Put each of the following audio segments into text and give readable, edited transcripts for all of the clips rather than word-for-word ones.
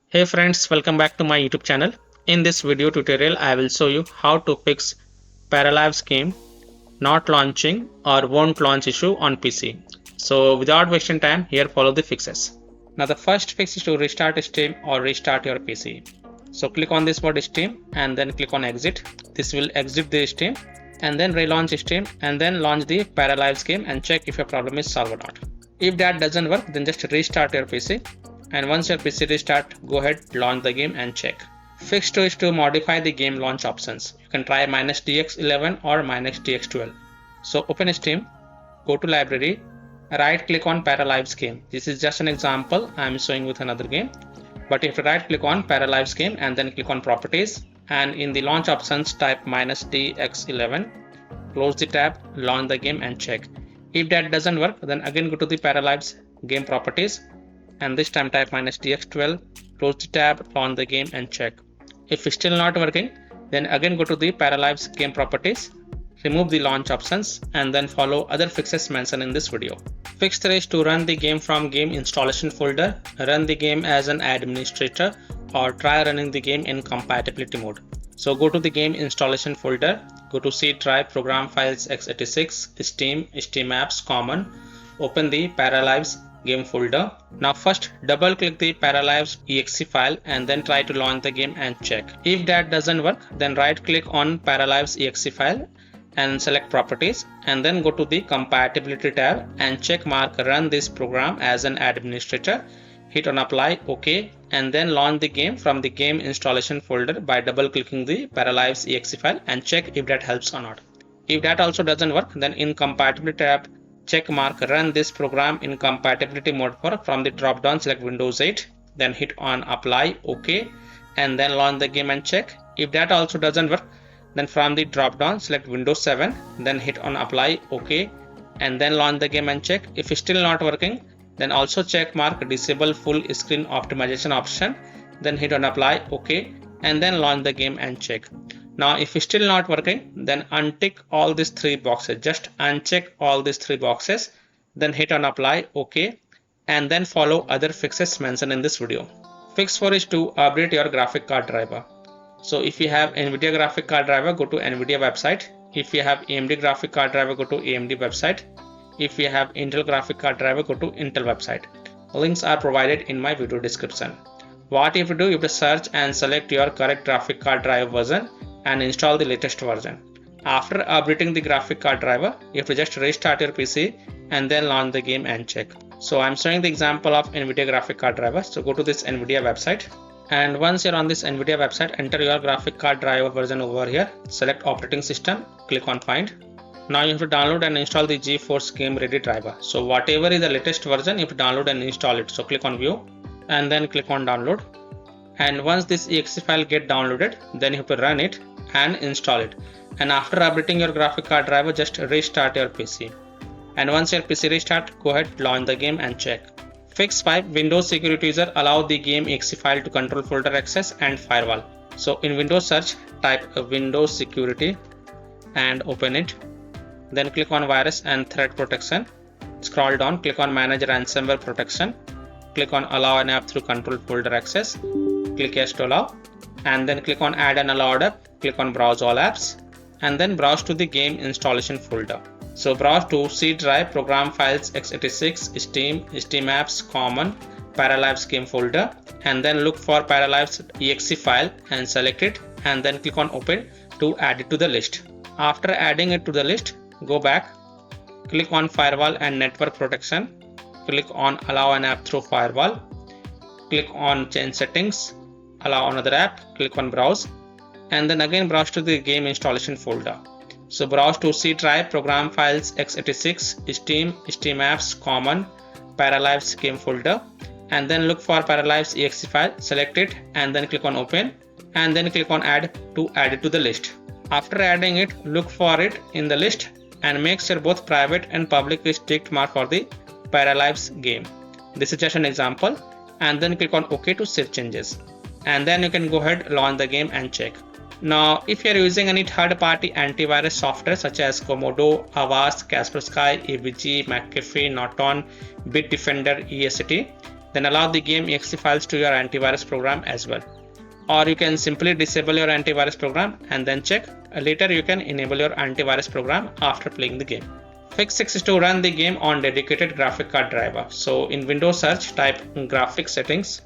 Hey friends, welcome back to my YouTube channel. In this video tutorial, I will show you how to fix Paralives game not launching or won't launch issue on PC. So without wasting time, here follow the fixes. Now the first fix is to restart Steam or restart your PC. So click on this word Steam and then click on exit. This will exit the Steam and then relaunch Steam and then launch the Paralives game and check if your problem is solved or not. If that doesn't work, then just restart your PC. And once your PC restart, go ahead, launch the game and check. Fix 2 is to modify the game launch options. You can try -dx11 or -dx12. So open Steam, go to library, right click on Paralives game. This is just an example I am showing with another game. But if you right click on Paralives game and then click on properties, and in the launch options type -dx11, close the tab, launch the game and check. If that doesn't work, then again go to the Paralives game properties and this time type -dx12, close the tab, launch the game and check. If it's still not working, then again go to the Paralives game properties, remove the launch options and then follow other fixes mentioned in this video. Fix 3 is to run the game from game installation folder, run the game as an administrator or try running the game in compatibility mode. So go to the game installation folder, go to C drive, program files x86, Steam, Steam apps, common, open the Paralives game folder. Now first double click the Paralives exe file and then try to launch the game and check. If that doesn't work, then right click on Paralives exe file and select properties and then go to the compatibility tab and check mark run this program as an administrator. Hit on apply, OK, and then launch the game from the game installation folder by double clicking the Paralives exe file and check if that helps or not. If that also doesn't work, then in compatibility tab check mark run this program in compatibility mode for from the drop down select Windows 8, then hit on apply, OK, and then launch the game and check. If that also doesn't work, then from the drop down select Windows 7, then hit on apply, OK, and then launch the game and check. If it's still not working, then also check mark disable full screen optimization option, then hit on apply, OK, and then launch the game and check. Now if it's still not working, then untick all these 3 boxes, just uncheck all these 3 boxes, then hit on apply, OK, and then follow other fixes mentioned in this video. Fix 4 is to update your graphic card driver. So if you have NVIDIA graphic card driver, go to NVIDIA website. If you have AMD graphic card driver, go to AMD website. If you have Intel graphic card driver, go to Intel website. Links are provided in my video description. What you have to do, you have to search and select your correct graphic card driver version and install the latest version. After updating the graphic card driver, you have to just restart your PC and then launch the game and check. So I'm showing the example of NVIDIA graphic card driver. So go to this NVIDIA website, and once you're on this NVIDIA website, enter your graphic card driver version over here, select operating system, click on find. Now you have to download and install the GeForce Game Ready driver. So whatever is the latest version, you have to download and install it. So click on view and then click on download. And once this exe file get downloaded, then you have to run it and install it. And after updating your graphic card driver, just restart your PC. And once your PC restart, go ahead, launch the game and check. Fix 5, Windows security user allow the game exe file to control folder access and firewall. So in Windows search, type Windows security and open it. Then click on virus and threat protection. Scroll down, click on manage ransomware protection. Click on allow an app through control folder access. Click yes to allow, and then click on add an allowed app. Click on browse all apps and then browse to the game installation folder. So browse to C drive, program files x86, Steam, Steam apps, common, Paralives game folder, and then look for Paralives exe file and select it and then click on open to add it to the list. After adding it to the list, go back, click on firewall and network protection, click on allow an app through firewall, click on change settings, allow another app, click on browse, and then again browse to the game installation folder. So browse to C drive, program files x86, Steam, Steam apps, common, Paralives game folder, and then look for Paralives exe file, select it and then click on open and then click on add to add it to the list. After adding it, look for it in the list and make sure both private and public is ticked mark for the Paralives game. This is just an example, and then click on OK to save changes. And then you can go ahead, launch the game and check. Now, if you are using any third-party antivirus software such as Komodo, Avast, Kaspersky, AVG, McAfee, Norton, Bitdefender, EST, then allow the game exe files to your antivirus program as well. Or you can simply disable your antivirus program and then check. Later you can enable your antivirus program after playing the game. Fix 6 is to run the game on dedicated graphic card driver. So in Windows search, type graphics settings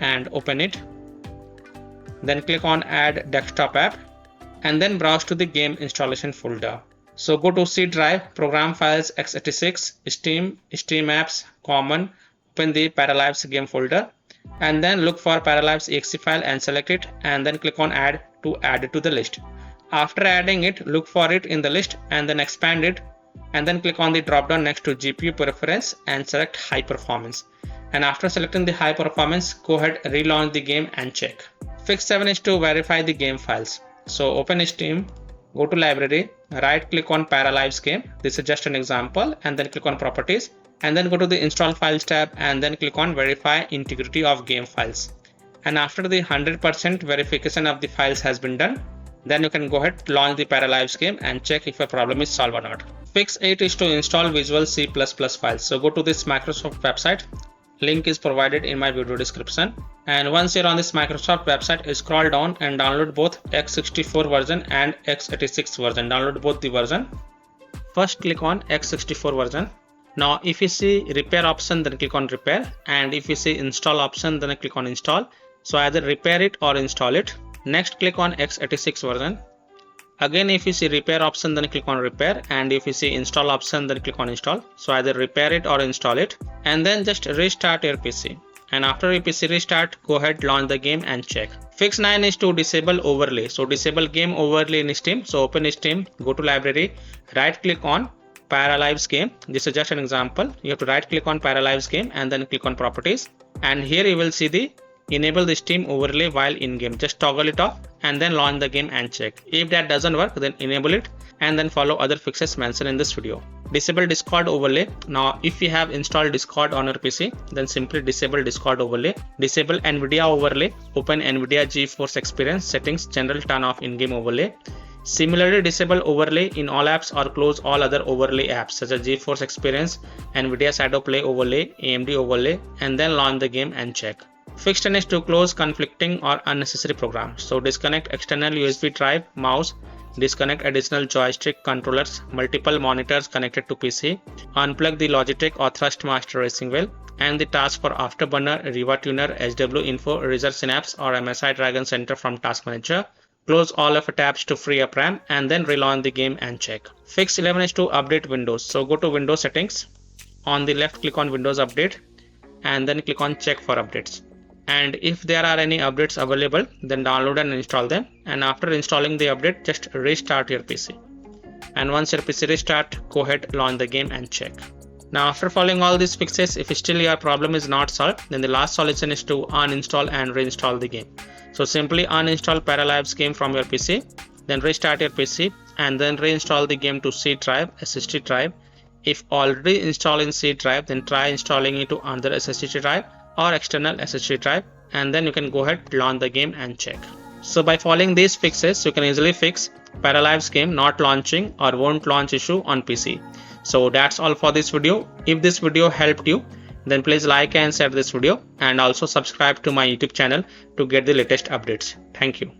and open it. Then click on add desktop app and then browse to the game installation folder. So go to C drive, program files, x86, Steam, Steam apps, common, open the Paralives game folder and then look for Paralives exe file and select it and then click on add to add it to the list. After adding it, look for it in the list and then expand it and then click on the drop down next to GPU preference and select high performance. And after selecting the high performance, go ahead relaunch the game and check. Fix 7 is to verify the game files. So open Steam, go to library, right click on Paralives game. This is just an example and then click on properties and then go to the install files tab and then click on verify integrity of game files. And after the 100% verification of the files has been done, then you can go ahead launch the Paralives game and check if a problem is solved or not. Fix 8 is to install Visual C++ files. So go to this Microsoft website. Link is provided in my video description. And once you're on this Microsoft website, scroll down and download both x64 version and x86 version. Download both the version. First click on x64 version. Now if you see repair option, then click on repair, and if you see install option, then click on install. So either repair it or install it. Next click on x86 version. Again if you see repair option, then click on repair, and if you see install option, then click on install. So either repair it or install it, and then just restart your PC. And after your PC restart, go ahead launch the game and check. Fix 9 is to disable overlay. So disable game overlay in Steam. So open Steam, go to library, right click on Paralives game. This is just an example. You have to right click on Paralives game and then click on properties, and here you will see the enable the Steam overlay while in game. Just toggle it off and then launch the game and check. If that doesn't work, then enable it and then follow other fixes mentioned in this video. Disable Discord overlay. Now if you have installed Discord on your PC, then simply disable Discord overlay. Disable Nvidia overlay. Open Nvidia GeForce Experience settings, general turn off in-game overlay. Similarly, disable overlay in all apps or close all other overlay apps such as GeForce Experience, Nvidia Shadow Play overlay, AMD overlay, and then launch the game and check. Fix 10 is to close conflicting or unnecessary programs. So disconnect external USB drive, mouse, disconnect additional joystick controllers, multiple monitors connected to PC, unplug the Logitech or Thrustmaster racing wheel, and the task for Afterburner, Riva Tuner, HW Info, Razor Synapse or MSI Dragon Center from Task Manager. Close all of the tabs to free up RAM and then relaunch the game and check. Fix 11 is to update Windows. So go to Windows settings. On the left click on Windows Update and then click on check for updates. And if there are any updates available, then download and install them. And after installing the update, just restart your PC. And once your PC restart, go ahead launch the game and check. Now after following all these fixes, if still your problem is not solved, then the last solution is to uninstall and reinstall the game. So simply uninstall Paralives game from your PC, then restart your PC and then reinstall the game to C drive, SSD drive. If already installed in C drive, then try installing it to another SSD drive or external SSD drive, and then you can go ahead launch the game and check. So by following these fixes, you can easily fix Paralives game not launching or won't launch issue on PC. So that's all for this video. If this video helped you, then please like and share this video and also subscribe to my YouTube channel to get the latest updates. Thank you.